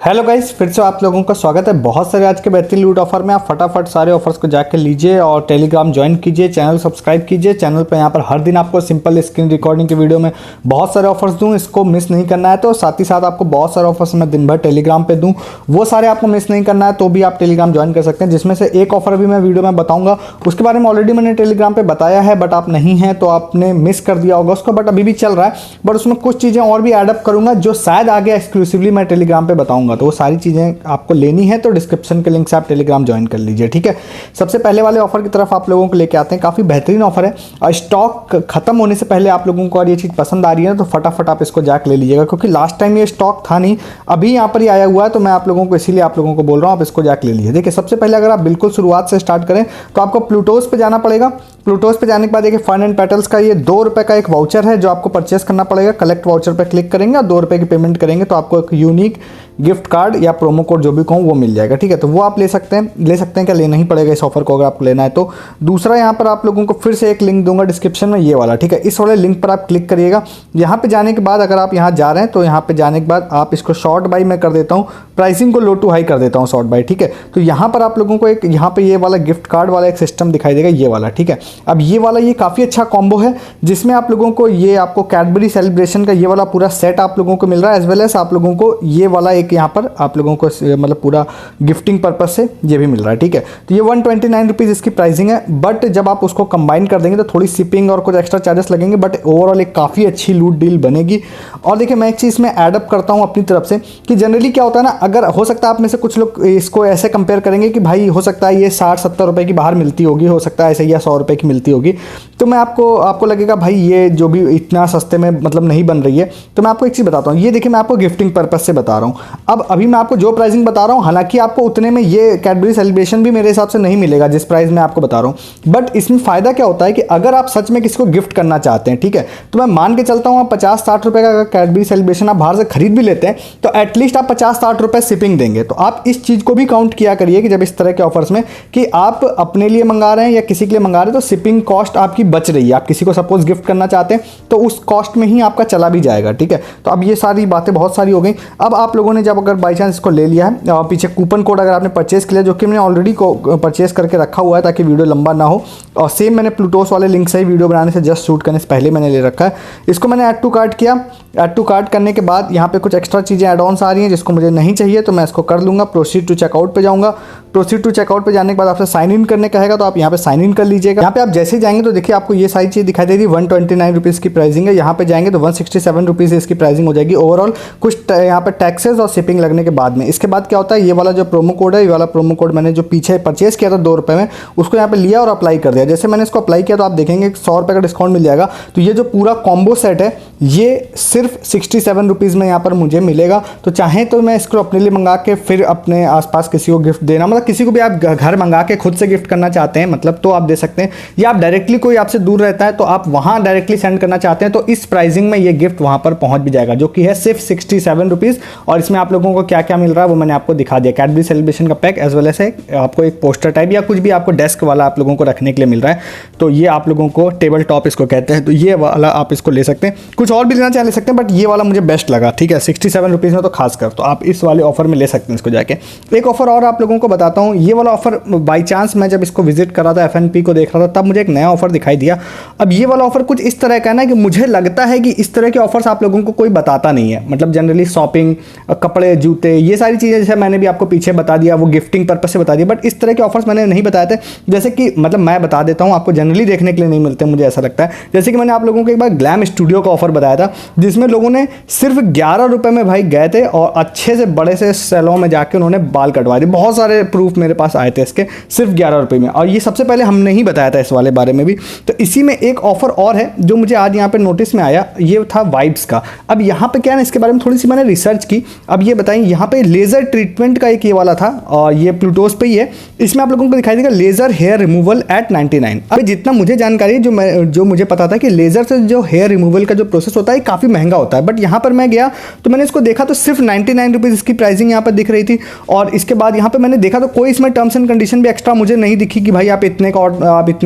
Hello guys, फिर से आप लोगों का स्वागत है। बहुत सारे आज के बेहतरीन लूट ऑफर में आप फटाफट सारे ऑफर्स को जाकर लीजिए और टेलीग्राम ज्वाइन कीजिए, चैनल सब्सक्राइब कीजिए। चैनल पर यहाँ पर हर दिन आपको सिंपल स्क्रीन रिकॉर्डिंग की वीडियो में बहुत सारे ऑफर्स दूँ, इसको मिस नहीं करना है। तो साथ ही साथ आपको बहुत सारे ऑफर्स मैं दिन भर टेलीग्राम पर दूँ, वो सारे आपको मिस नहीं करना है तो भी आप टेलीग्राम ज्वाइन कर सकते हैं। जिसमें से एक ऑफर भी मैं वीडियो में बताऊँगा, उसके बारे में ऑलरेडी मैंने टेलीग्राम पर बताया है, बट आप नहीं हैं तो आपने मिस कर दिया होगा उसको, बट अभी भी चल रहा है। बट उसमें कुछ चीज़ें और भी एडअप करूँगा जो शायद आगे एक्सक्लूसिवली मैं टेलीग्राम पर बताऊँगा। तो वो सारी चीज़ें आपको लेनी है तो डिस्क्रिप्शन के लिंक से आप टेलीग्राम ज्वाइन कर लीजिए, ठीक है। सबसे पहले वाले ऑफर की तरफ आप लोगों को लेके आते हैं। काफ़ी बेहतरीन ऑफर है और स्टॉक खत्म होने से पहले आप लोगों को और ये चीज़ पसंद आ रही है तो फटाफट आप इसको जाके ले लीजिएगा, क्योंकि लास्ट टाइम ये स्टॉक था नहीं, अभी यहाँ पर ही आया हुआ है। तो मैं आप लोगों को इसीलिए आप लोगों को बोल रहा हूँ आप इसको जाके ले लीजिए। देखिए, सबसे पहले अगर आप बिल्कुल शुरुआत से स्टार्ट करें तो आपको प्लूटोस पे जाना पड़ेगा। प्लूटोस पे जाने के बाद देखिए फन एंड पेटल्स का ये ₹2 का एक वाउचर है जो आपको परचेस करना पड़ेगा। कलेक्ट वाउचर पे क्लिक करेंगे और ₹2 की पेमेंट करेंगे तो आपको एक यूनिक गिफ्ट कार्ड या प्रोमो कोड जो भी कहूँ वो मिल जाएगा, ठीक है। तो वो आप ले सकते हैं क्या, लेना ही पड़ेगा इस ऑफर को अगर आपको लेना है तो। दूसरा, यहाँ पर आप लोगों को फिर से एक लिंक दूंगा डिस्क्रिप्शन में, ये वाला, ठीक है। इस वाले लिंक पर आप क्लिक करिएगा। यहाँ पे जाने के बाद अगर आप यहाँ जा रहे हैं तो यहाँ पे जाने के बाद आप इसको शॉर्ट बाई में कर देता हूँ, प्राइसिंग को लो टू हाई कर देता हूँ शॉर्ट बाई, ठीक है। तो यहाँ पर आप लोगों को एक यहाँ पे ये वाला गिफ्ट कार्ड वाला एक सिस्टम दिखाई देगा, ये वाला, ठीक है। अब ये वाला ये काफ़ी अच्छा कॉम्बो है जिसमें आप लोगों को ये आपको कैडबरी सेलिब्रेशन का ये वाला पूरा सेट आप लोगों को मिल रहा है, एज वेल एज आप लोगों को ये वाला एक यहाँ पर आप लोगों को मतलब पूरा गिफ्टिंग पर्पज से ये भी मिल रहा है, ठीक है। तो ये 129 रुपीज़ इसकी प्राइसिंग है, बट जब आप उसको कंबाइन कर देंगे तो थोड़ी शिपिंग और कुछ एक्स्ट्रा चार्जेस लगेंगे, बट ओवरऑल एक काफ़ी अच्छी लूट डील बनेगी। और देखिए, मैं एक चीज़ में एडअप करता हूँ अपनी तरफ से कि जनरली क्या होता है ना, अगर हो सकता है आप में से कुछ लोग इसको ऐसे कंपेयर करेंगे कि भाई हो सकता है ये 60-70 रुपये की बाहर मिलती होगी, हो सकता है ऐसे या 100 रुपये की मिलती होगी, तो मैं आपको लगेगा भाई ये जो भी इतना सस्ते में मतलब नहीं बन रही है। तो मैं आपको एक चीज़ बताता हूँ, ये देखिए मैं आपको गिफ्टिंग पर्पज से बता रहा हूँ। अब अभी मैं आपको जो प्राइसिंग बता रहा हूँ, हालांकि आपको उतने में ये कैडबरी सेलिब्रेशन भी मेरे हिसाब से नहीं मिलेगा जिस प्राइस में आपको बता रहा हूँ, बट इसमें फ़ायदा क्या होता है कि अगर आप सच में किसी को गिफ्ट करना चाहते हैं, ठीक है, तो मैं मान के चलता हूँ आप 50-60 रुपये का कैडबरी सेलिब्रेशन आप बाहर से खरीद भी लेते हैं तो एटलीस्ट आप 50-60 रुपये शिपिंग देंगे। तो आप इस चीज़ को भी काउंट किया करिए कि जब इस तरह के ऑफर्स में कि आप अपने लिए मंगा रहे हैं या किसी के लिए मंगा रहे हैं तो शिपिंग कॉस्ट आपकी बच रही है। आप किसी को सपोज गिफ्ट करना चाहते हैं तो उस कॉस्ट में ही आपका चला भी जाएगा, ठीक है। तो अब ये सारी बातें बहुत सारी हो गई। अब आप लोगों ने जब अगर बाई चांस इसको ले लिया है, पीछे कूपन कोड अगर आपने परचेस किया, जो कि मैंने ऑलरेडी परचेस करके रखा हुआ है ताकि वीडियो लंबा ना हो, और सेम मैंने प्लूटोस वाले लिंक से ही वीडियो बनाने से जस्ट शूट करने से पहले मैंने ले रखा है। इसको मैंने ऐड टू कार्ट किया। ऐड टू कार्ट करने के बाद यहाँ पे कुछ एक्स्ट्रा चीज़ें एड ऑन्स आ रही हैं जिसको मुझे नहीं चाहिए, तो मैं इसको कर लूँगा। प्रोसीड टू चेकआउट पे जाऊँगा। प्रोसीड टू चेकआउट पे जाने के बाद आपसे साइन इन करने कहेगा तो आप यहाँ पे साइन इन कर लीजिएगा। यहाँ पे आप जैसे ही जाएंगे तो देखिए आपको ये सारी चीज़ दिखाई दे रही है। 129 रुपीज़ की प्राइसिंग है। यहाँ पे जाएंगे तो 167 रुपीज़ इसकी प्राइसिंग हो जाएगी ओवरऑल, कुछ यहाँ पे टैक्सेस और शिपिंग लगने के बाद में। इसके बाद क्या होता है, ये वाला जो प्रोमो कोड है, ये वाला प्रोमो कोड मैंने जो पीछे परचेस किया था ₹2 में, उसको यहाँ पे लिया और अप्लाई कर दिया। जैसे मैंने इसको अप्लाई किया तो आप देखेंगे ₹100 का डिस्काउंट मिल जाएगा। तो ये जो पूरा कॉम्बो सेट है ये सिर्फ 67 रुपीज़ में यहाँ पर मुझे मिलेगा। तो चाहे तो मैं इसको अपने लिए मंगा के फिर अपने आसपास किसी को गिफ्ट देना, मतलब किसी को भी आप घर मंगा के खुद से गिफ्ट करना चाहते हैं मतलब तो आप दे सकते हैं, या आप डायरेक्टली कोई आपसे दूर रहता है तो आप वहाँ डायरेक्टली सेंड करना चाहते हैं तो इस प्राइसिंग में ये गिफ्ट वहाँ पर पहुँच भी जाएगा, जो कि है सिर्फ 67 रुपीज़। और इसमें आप लोगों को क्या क्या मिल रहा है वो मैंने आपको दिखा दिया। कैडबरी सेलिब्रेशन का पैक एज वेल एज आपको एक पोस्टर टाइप या कुछ भी आपको डेस्क वाला आप लोगों को रखने के लिए मिल रहा है। तो ये आप लोगों को टेबल टॉप इसको कहते हैं, तो ये वाला आप इसको ले सकते हैं। कुछ और भी लेना चाहे ले सकते हैं, बट ये वाला मुझे बेस्ट लगा, ठीक है, 67 रुपीज़ में तो खासकर, तो आप इस वाले ऑफर में ले सकते हैं इसको जाके। एक ऑफर और आप लोगों को बताता हूँ। ये वाला ऑफर बाई चांस मैं जब इसको विजिट कर रहा था, FNP को देख रहा था, तब मुझे एक नया ऑफर दिखाई दिया। अब ये वाला ऑफर कुछ इस तरह का है ना कि मुझे लगता है कि इस तरह के ऑफर्स आप लोगों को कोई बताता नहीं है। मतलब जनरली शॉपिंग, कपड़े, जूते, ये सारी चीज़ें जैसे मैंने भी आपको पीछे बता दिया, वो गिफ्टिंग पर्पज से बता दिया, बट इस तरह के ऑफर्स मैंने नहीं बताए थे। जैसे कि मतलब मैं बता देता हूँ, आपको जनरली देखने के लिए नहीं मिलते, मुझे ऐसा लगता है। जैसे कि मैंने आप लोगों को एक बार ग्लैम स्टूडियो का ऑफर बताया था जिसमें लोगों ने सिर्फ 11 रुपये में भाई गए थे और अच्छे से बड़े से सैलून में जाके उन्होंने बाल कटवा दिए। बहुत सारे प्रूफ मेरे पास आए थे इसके, सिर्फ 11 रुपये में, और ये सबसे पहले हमने ही बताया था इस वाले बारे में भी। तो इसी में एक ऑफर और है जो मुझे आज यहाँ पे नोटिस में आया, ये था वाइब्स का। अब यहाँ पे क्या है ना, इसके बारे में थोड़ी सी मैंने रिसर्च की। अब ये बताइए, यहाँ पे लेजर ट्रीटमेंट का एक ये वाला था और ये प्लूटोस पे ही है। इसमें आप लोगों को दिखाई देगा लेजर हेयर रिमूवल एट 99। अब जितना मुझे जानकारी है, जो मुझे पता था कि लेजर से जो हेयर रिमूवल का जो प्रोसेस होता है काफ़ी महंगा होता है, बट यहाँ पर मैं गया तो मैंने इसको देखा तो सिर्फ 99 रुपीज़ इसकी प्राइसिंग यहाँ पर दिख रही थी। और इसके बाद यहाँ पे मैंने देखा तो कोई इसमें टर्म्स एंड कंडीशन भी एक्स्ट्रा मुझे नहीं दिखी कि भाई आप इतने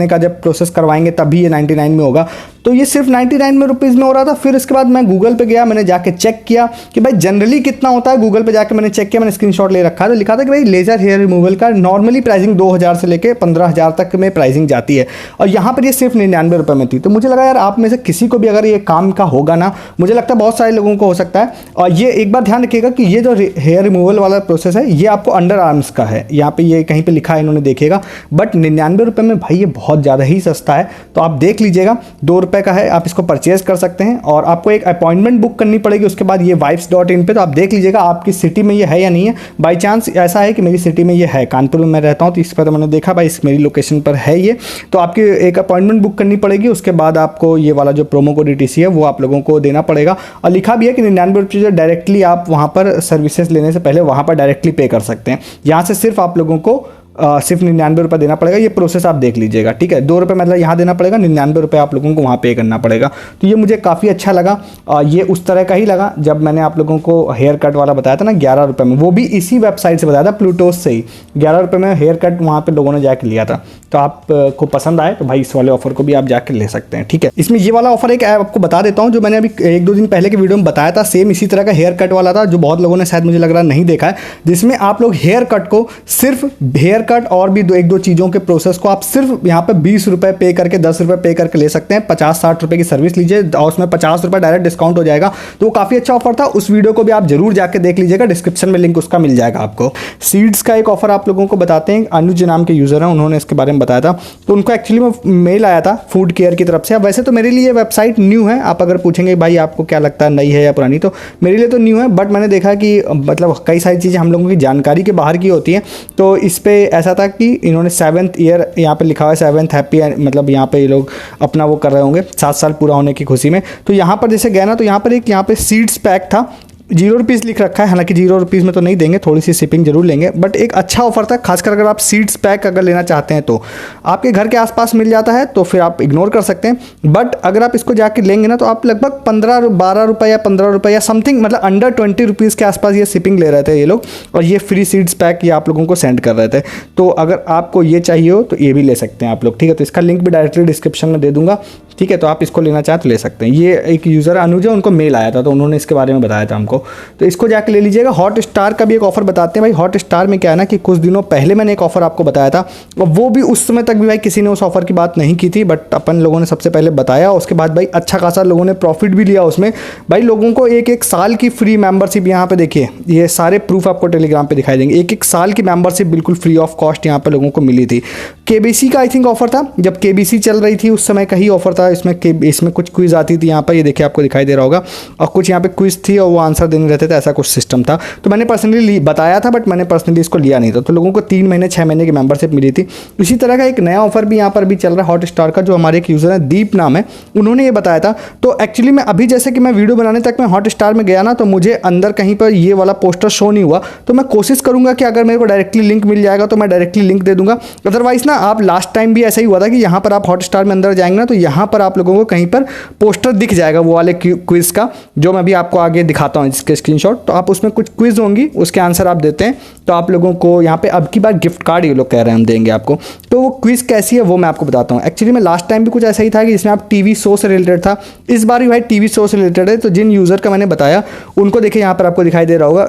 का जब प्रोसेस करवाएंगे तभी ये 99 में होगा। तो ये सिर्फ 99 रुपीज़ में हो रहा था। फिर इसके बाद मैं गूगल पे गया, मैंने जाके चेक किया कि भाई जनरली कितना होता है। गूगल पे जाके मैंने चेक किया, मैंने स्क्रीनशॉट ले रखा है, तो लिखा था कि भाई लेजर हेयर रिमूवल का नॉर्मली प्राइसिंग 2000 से लेके 15000 तक में प्राइसिंग जाती है, और यहाँ पर ये सिर्फ 99 रुपये में थी। तो मुझे लगा यार आप में से किसी को भी अगर ये काम का होगा ना, मुझे लगता है बहुत सारे लोगों को हो सकता है। और ये एक बार ध्यान रखिएगा कि ये जो हेयर रिमूवल वाला प्रोसेस है ये आपको अंडर आर्म्स का है, यहाँ पे ये कहीं पे लिखा है इन्होंने देखिएगा, बट 99 रुपये में भाई ये बहुत ज़्यादा ही सस्ता है। तो आप देख लीजिएगा, 2 रुपये का है, आप इसको परचेज कर सकते हैं। और आपको एक अपॉइंटमेंट बुक करनी पड़ेगी, उसके बाद ये vibes.in पे। तो आप देख लीजिएगा आपकी सिटी में ये है या नहीं है। बाई चांस ऐसा है कि मेरी सिटी में ये है, कानपुर में मैं रहता हूँ, तो इस पर मैंने देखा भाई इस मेरी लोकेशन पर है ये, तो आपकी एक अपॉइंटमेंट बुक करनी पड़ेगी। उसके बाद आपको ये वाला जो प्रोमो कोड ETC है वो आप लोगों को देना पड़ेगा। और लिखा भी है कि 99 रुपये डायरेक्टली आप वहाँ पर सर्विसेज लेने से पहले वहाँ पर डायरेक्टली पे कर सकते हैं। यहाँ से सिर्फ आप लोगों को सिर्फ 99 रुपये देना पड़ेगा। ये प्रोसेस आप देख लीजिएगा, ठीक है। 2 रुपये मतलब यहाँ देना पड़ेगा, 99 रुपये आप लोगों को वहाँ पे करना पड़ेगा। तो ये मुझे काफ़ी अच्छा लगा। ये उस तरह का ही लगा जब मैंने आप लोगों को हेयर कट वाला बताया था ना 11 रुपये में, वो भी इसी वेबसाइट से बताया था, प्लूटोस से ही 11 रुपये में हेयर कट वहाँ पर लोगों ने जाके लिया था। तो आपको पसंद आए तो भाई इस वाले ऑफर को भी आप जाके ले सकते हैं, ठीक है। इसमें ये वाला ऑफर एक आपको बता देता हूँ, जो मैंने अभी 1-2 दिन पहले के वीडियो में बताया था, सेम इसी तरह का हेयर कट वाला था, जो बहुत लोगों ने शायद मुझे लग रहा नहीं देखा है, जिसमें आप लोग हेयर कट को सिर्फ हेयर कट और भी 1-2 चीज़ों के प्रोसेस को आप सिर्फ यहाँ पे 20 रुपये पे करके 10 रुपये पे करके ले सकते हैं। 50-60 रुपये की सर्विस लीजिए और उसमें 50 रुपये डायरेक्ट डिस्काउंट हो जाएगा। तो वो काफ़ी अच्छा ऑफर था, उस वीडियो को भी आप जरूर जाके देख लीजिएगा, डिस्क्रिप्शन में लिंक उसका मिल जाएगा आपको। सीड्स का एक ऑफर आप लोगों को बताते हैं, अनुज नाम के यूज़र हैं, उन्होंने इसके बारे में बताया था। तो उनको एक्चुअली में मेल आया था फूड केयर की तरफ से। अब वैसे तो मेरे लिए वेबसाइट न्यू है, आप अगर पूछेंगे भाई आपको क्या लगता है नई है या पुरानी, तो मेरे लिए तो न्यू है, बट मैंने देखा कि मतलब कई सारी चीज़ें हम लोगों की जानकारी के बाहर की होती हैं। तो इस पर ऐसा था कि इन्होंने 7th ईयर यहाँ पे लिखा हुआ है, 7th हैप्पी, मतलब यहाँ पे ये लोग अपना वो कर रहे होंगे 7 साल पूरा होने की खुशी में। तो यहाँ पर जैसे गया ना, तो यहाँ पर एक यहाँ पे सीड्स पैक था, 0 रुपीज़ लिख रखा है, हालांकि 0 रुपीज़ में तो नहीं देंगे, थोड़ी सी शिपिंग जरूर लेंगे, बट एक अच्छा ऑफर था। खासकर अगर आप सीड्स पैक अगर लेना चाहते हैं तो आपके घर के आसपास मिल जाता है, तो फिर आप इग्नोर कर सकते हैं। बट अगर आप इसको जाके लेंगे ना, तो आप लगभग 12 रुपये या 15 रुपये या समथिंग, मतलब अंडर 20 रुपीज़ के आसपास ये शिपिंग ले रहे थे ये लोग, और ये फ्री सीड्स पैक ये आप लोगों को सेंड कर रहे थे। तो अगर आपको ये चाहिए हो तो ये भी ले सकते हैं आप लोग, ठीक है। तो इसका लिंक भी डायरेक्टली डिस्क्रिप्शन में दे दूंगा, ठीक है। तो आप इसको लेना चाहें तो ले सकते हैं। ये एक यूज़र अनुज है, उनको मेल आया था, तो उन्होंने इसके बारे में बताया था हमको, तो इसको जाके ले लीजिएगा। हॉट स्टार का भी एक ऑफर बताते हैं भाई। हॉट स्टार में क्या है ना कि कुछ दिनों पहले मैंने एक ऑफर आपको बताया था, और वो भी उस समय तक भी भाई किसी ने उस ऑफर की बात नहीं की थी, बट अपन लोगों ने सबसे पहले बताया। उसके बाद भाई अच्छा खासा लोगों ने प्रॉफिट भी लिया उसमें। भाई लोगों को 1-1 साल की फ्री मेंबरशिप, यहाँ पे देखिए ये सारे प्रूफ आपको टेलीग्राम पे दिखाई देंगे, 1-1 साल की मेंबरशिप बिल्कुल फ्री ऑफ कॉस्ट यहाँ पे लोगों को मिली थी। KBC का आई थिंक ऑफर था, जब KBC चल रही थी उस समय का ही ऑफर था। इसमें कुछ क्विज आती थी यहाँ पर, ये देखिए आपको दिखाई दे रहा होगा, और कुछ यहाँ पे क्विज थी और वो आंसर देने रहते थे, ऐसा कुछ सिस्टम था। तो मैंने पर्सनली बताया था, बट मैंने पर्सनली इसको लिया नहीं था। तो लोगों को 3 महीने 6 महीने की मेंबरशिप मिली थी। इसी तरह का एक नया ऑफर भी यहाँ पर भी चल रहा है हॉट स्टार का, जो हमारे एक यूज़र है दीप नाम है, उन्होंने ये बताया था। तो एक्चुअली मैं अभी जैसे कि मैं वीडियो बनाने तक मैं हॉट स्टार में गया ना, तो मुझे अंदर कहीं पर ये वाला पोस्टर शो नहीं हुआ। तो मैं कोशिश करूँगा कि अगर मेरे को डायरेक्टली लिंक मिल जाएगा तो मैं डायरेक्टली लिंक दे दूँगा। अदरवाइज ना आप लास्ट टाइम भी ऐसा ही हुआ था कि यहाँ पर आप हॉट स्टार में अंदर जाएंगे ना, तो यहाँ पर आप लोगों को कहीं पर पोस्टर दिख जाएगा वो वाले क्विज का, जो मैं भी आपको आगे दिखाता हूँ इसके स्क्रीनशॉट। तो आप उसमें कुछ क्विज होंगी, उसके आंसर आप देते हैं, तो आप लोगों को यहाँ पे अब की बार गिफ्ट कार्ड ये लोग कह रहे हैं हम देंगे आपको। तो वो क्विज कैसी है वो मैं आपको बताता हूँ। एक्चुअली में लास्ट टाइम भी कुछ ऐसा ही था कि जिसमें आप टीवी शो से रिलेटेड था, इस बार भी भाई टीवी शो से रिलेटेड है। तो जिन यूज़र का मैंने बताया उनको देखिए यहाँ पर आपको दिखाई दे रहा होगा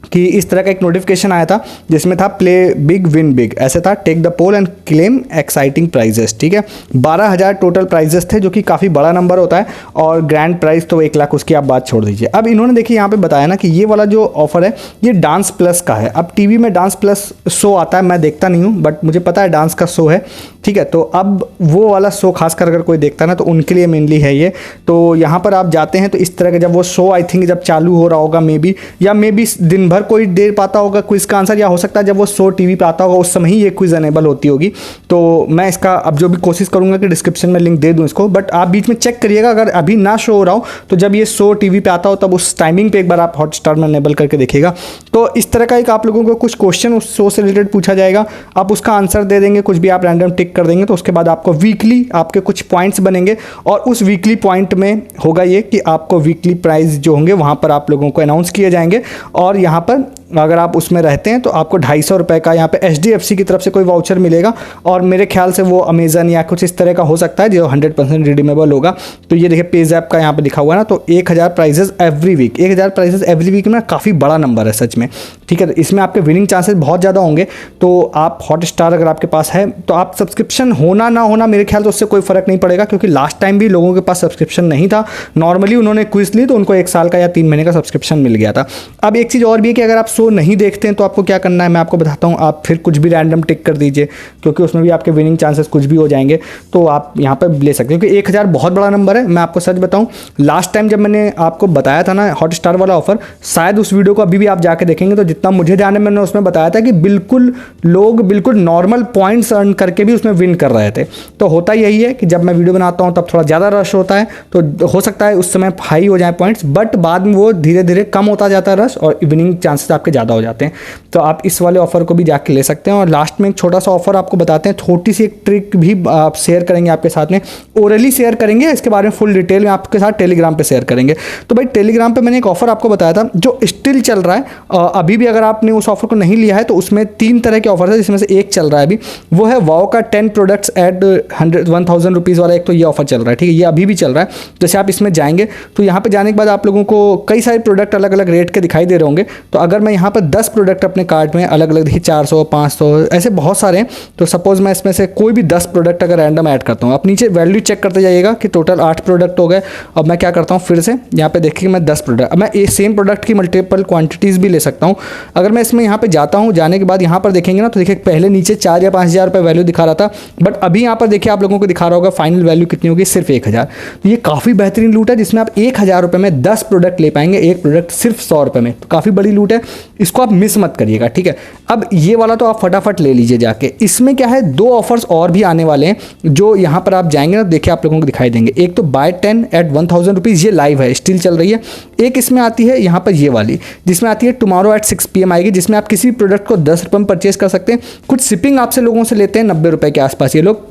कि इस तरह का एक नोटिफिकेशन आया था, जिसमें था प्ले बिग विन बिग, ऐसे था, take the poll and claim exciting prizes, ठीक है। 12,000 टोटल प्राइजेस थे, जो कि काफ़ी बड़ा नंबर होता है, और ग्रैंड प्राइज तो 1 लाख, उसकी आप बात छोड़ दीजिए। अब इन्होंने देखिए यहाँ पे बताया ना कि ये वाला जो ऑफर है ये डांस प्लस का है। अब टीवी में डांस प्लस शो आता है, मैं देखता नहीं हूँ, बट मुझे पता है डांस का शो है, ठीक है। तो अब वो वाला शो खासकर अगर कोई देखता है ना, तो उनके लिए मेनली है ये। तो यहाँ पर आप जाते हैं तो इस तरह का जब वो शो आई थिंक जब चालू हो रहा होगा मे बी दिन भर कोई दे पाता होगा क्विज का आंसर, या हो सकता है जब वो शो टीवी पे आता होगा उस समय ही ये क्विज अनेबल होती होगी। तो मैं इसका अब जो भी कोशिश करूंगा कि डिस्क्रिप्शन में लिंक दे दूं इसको, बट आप बीच में चेक करिएगा, अगर अभी ना शो हो रहा हो तो जब ये शो टीवी पे आता हो तब उस टाइमिंग पे एक बार आप हॉटस्टार में अनेबल करके देखिएगा। तो इस तरह का एक आप लोगों को कुछ क्वेश्चन उस शो से रिलेटेड पूछा जाएगा, आप उसका आंसर दे देंगे, कुछ भी आप रैंडम टिक कर देंगे, तो उसके बाद आपको वीकली आपके कुछ पॉइंट्स बनेंगे, और उस वीकली पॉइंट में होगा ये कि आपको वीकली प्राइज जो होंगे वहाँ पर आप लोगों को अनाउंस किए जाएंगे, और यहाँ यहाँ पर अगर आप उसमें रहते हैं तो आपको 250 रुपये का यहाँ पे HDFC की तरफ से कोई वाउचर मिलेगा, और मेरे ख्याल से वो अमेजन या कुछ इस तरह का हो सकता है जो 100% रिडीमेबल होगा। तो ये देखिए पेज़ैप का यहाँ पे लिखा हुआ है ना, तो 1000 prizes every week, 1000 prizes every week में काफ़ी बड़ा नंबर है सच में, ठीक है। तो इसमें आपके विनिंग चांसेस बहुत ज़्यादा होंगे। तो आप हॉटस्टार अगर आपके पास है तो आप सब्सक्रिप्शन होना ना होना मेरे ख्याल से उससे कोई फ़र्क नहीं पड़ेगा, क्योंकि लास्ट टाइम भी लोगों के पास सब्सक्रिप्शन नहीं था, नॉर्मली उन्होंने क्विज ली तो उनको 1 साल का या 3 महीने का सब्सक्रिप्शन मिल गया था। अब एक चीज़ और भी है कि अगर आप शो नहीं देखते हैं तो आपको क्या करना है मैं आपको बताता हूँ। आप फिर कुछ भी रैंडम टिक कर दीजिए, क्योंकि उसमें भी आपके विनिंग चांसेस कुछ भी हो जाएंगे, तो आप यहाँ पर ले सकते हैं, क्योंकि 1000 बहुत बड़ा नंबर है। मैं आपको सच बताऊँ, लास्ट टाइम जब मैंने आपको बताया था ना हॉटस्टार वाला ऑफर, शायद उस वीडियो को अभी भी आप जाके देखेंगे तो जितना मुझे ध्यान है मैंने उसमें बताया था कि बिल्कुल लोग बिल्कुल नॉर्मल पॉइंट्स अर्न करके भी उसमें विन कर रहे थे। तो होता यही है कि जब मैं वीडियो बनाता हूँ तब थोड़ा ज़्यादा रश होता है, तो हो सकता है उस समय हाई हो जाए पॉइंट्स, बट बाद में वो धीरे धीरे कम होता जाता है रश, और विनिंग चांसेस आपके ज़्यादा हो जाते हैं। तो आप इस वाले ऑफर को भी जाके ले सकते हैं। और लास्ट में एक छोटा सा ऑफर आपको बताते हैं, छोटी सी एक ट्रिक भी आप शेयर करेंगे आपके साथ में, ओरली शेयर करेंगे, इसके बारे में फुल डिटेल में आपके साथ टेलीग्राम पे शेयर करेंगे। तो भाई टेलीग्राम पे मैंने एक ऑफर आपको बताया था जो स्टिल चल रहा है, अभी भी अगर आपने उस ऑफर को नहीं लिया है तो उसमें 3 तरह के ऑफर है, जिसमें से एक चल रहा है अभी, वो है वाओ का 10 प्रोडक्ट्स एट 1000 रुपीज़ वाला। एक तो ये ऑफर चल रहा है, ठीक है, ये अभी भी चल रहा है। जैसे आप इसमें जाएंगे तो यहाँ पे जाने के बाद आप लोगों को कई सारे प्रोडक्ट अलग अलग रेट के दिखाई दे रहे होंगे। तो अगर मैं यहाँ पर 10 प्रोडक्ट अपने कार्ट में अलग अलग देखिए 400 500 ऐसे बहुत सारे हैं, तो सपोज मैं इसमें से कोई भी 10 प्रोडक्ट अगर रैंडम ऐड करता हूँ, आप नीचे वैल्यू चेक करते जाइएगा कि टोटल 8 प्रोडक्ट हो गए। अब मैं क्या करता हूँ, फिर से यहाँ पे देखिए मैं 10 प्रोडक्ट, अब मैं ये सेम प्रोडक्ट की मल्टीपल क्वांटिटीज़ भी ले सकता हूँ। अगर मैं इसमें यहाँ पे जाता हूँ, जाने के बाद यहाँ पर देखेंगे ना, तो देखिए पहले नीचे 4 या 5000 रुपये वैल्यू दिखा रहा था, बट अभी यहाँ पर देखिए आप लोगों को दिखा रहा होगा फाइनल वैल्यू कितनी होगी, सिर्फ 1000। तो ये काफ़ी बेहतरीन लूट है जिसमें आप 1000 रुपये में 10 प्रोडक्ट ले पाएंगे, एक प्रोडक्ट सिर्फ 100 रुपये में। तो काफ़ी बड़ी लूट है, इसको आप मिस मत करिएगा, ठीक है। अब ये वाला तो आप फटाफट ले लीजिए जाके। इसमें क्या है, 2 ऑफर्स और भी आने वाले हैं जो यहाँ पर आप जाएंगे ना, देखिए आप लोगों को दिखाई देंगे। एक तो बाय 10 एट 1000 रुपीज़, ये लाइव है, स्टिल चल रही है। एक इसमें आती है यहाँ पर ये वाली, जिसमें आती है टुमारो एट 6 PM आएगी, जिसमें आप किसी भी प्रोडक्ट को 10 रुपये में परचेज कर सकते हैं। कुछ शिपिंग आपसे लोगों से लेते हैं 90 रुपये के आसपास ये लोग,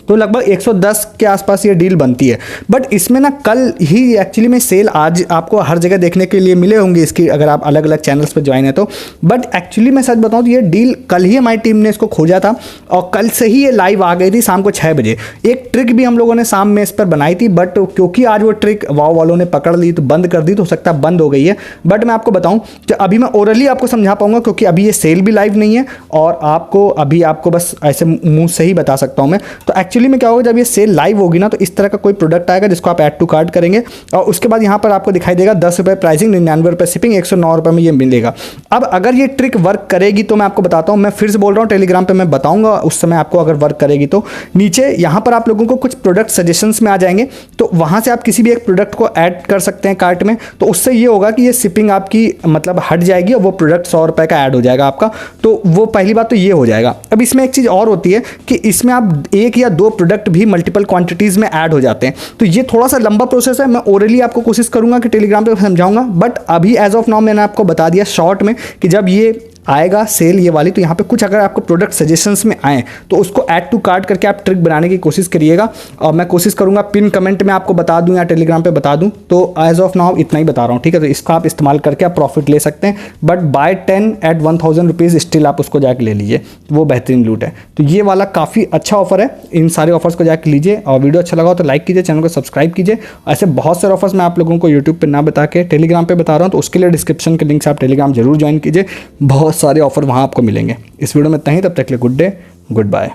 तो लगभग 110 के आसपास ये डील बनती है। बट इसमें ना कल ही एक्चुअली में सेल, आज आपको हर जगह देखने के लिए मिले होंगे इसकी, अगर आप अलग अलग चैनल्स पे ज्वाइन है तो। बट एक्चुअली मैं सच बताऊं तो ये डील कल ही हमारी टीम ने इसको खोजा था, और कल से ही ये लाइव आ गई थी शाम को 6 बजे। एक ट्रिक भी हम लोगों ने शाम में इस पर बनाई थी, बट क्योंकि आज वो ट्रिक वाव वालों ने पकड़ ली तो बंद कर दी, तो हो सकता है बंद हो गई है। बट मैं आपको बताऊँ कि अभी मैं ओरली आपको समझा पाऊंगा, क्योंकि अभी ये सेल भी लाइव नहीं है, और आपको बस ऐसे मुँह से ही बता सकता हूँ मैं। तो एक्चुअली में क्या होगा, जब ये सेल लाइव होगी ना, तो इस तरह का कोई प्रोडक्ट आएगा जिसको आप ऐड टू कार्ट करेंगे, और उसके बाद यहाँ पर आपको दिखाई देगा 10 रुपये प्राइसिंग, 99 रुपये शिपिंग, 109 रुपये में ये मिलेगा। अब अगर ये ट्रिक वर्क करेगी तो मैं आपको बताता हूँ, मैं फिर से बोल रहा हूँ, टेलीग्राम पे मैं बताऊंगा उस समय आपको, अगर वर्क करेगी तो। नीचे यहाँ पर आप लोगों को कुछ प्रोडक्ट सजेशंस में आ जाएंगे, तो वहाँ से आप किसी भी एक प्रोडक्ट को ऐड कर सकते हैं कार्ट में। तो उससे ये होगा कि ये शिपिंग आपकी मतलब हट जाएगी, और वो प्रोडक्ट 100 रुपये का ऐड हो जाएगा आपका। तो वो पहली बात तो ये हो जाएगा। अब इसमें एक चीज़ और होती है कि इसमें आप 1 या 2 प्रोडक्ट भी मल्टीपल क्वांटिटीज़ में ऐड हो जाते हैं, तो ये थोड़ा सा लंबा प्रोसेस है। मैं ओरली आपको कोशिश करूंगा कि टेलीग्राम पे समझाऊंगा, बट अभी एज ऑफ नाउ मैंने आपको बता दिया शॉर्ट में कि जब ये आएगा सेल ये वाली, तो यहाँ पे कुछ अगर आपको प्रोडक्ट सजेशंस में आए तो उसको ऐड टू कार्ट करके आप ट्रिक बनाने की कोशिश करिएगा। और मैं कोशिश करूँगा पिन कमेंट में आपको बता दूँ या टेलीग्राम पे बता दूँ। तो एज ऑफ नाउ इतना ही बता रहा हूँ, ठीक है। तो इसका आप इस्तेमाल करके आप प्रॉफिट ले सकते हैं, but buy 10 at 1000 rupees still आप उसको जाके ले लीजिए, वो बेहतरीन लूट है। तो ये वाला काफ़ी अच्छा ऑफर है, इन सारे ऑफर्स को जाके लीजिए। और वीडियो अच्छा लगा तो लाइक कीजिए, चैनल को सब्सक्राइब कीजिए। ऐसे बहुत सारे ऑफर्स मैं आप लोगों को यूट्यूब पर ना बता के टेलीग्राम पर बता रहा हूँ, तो उसके लिए डिस्क्रिप्शन के लिंक से आप टेलीग्राम जरूर ज्वाइन कीजिए, बहुत सारे ऑफर वहाँ आपको मिलेंगे। इस वीडियो में इतना ही, तब तक के लिए गुड डे, गुड बाय।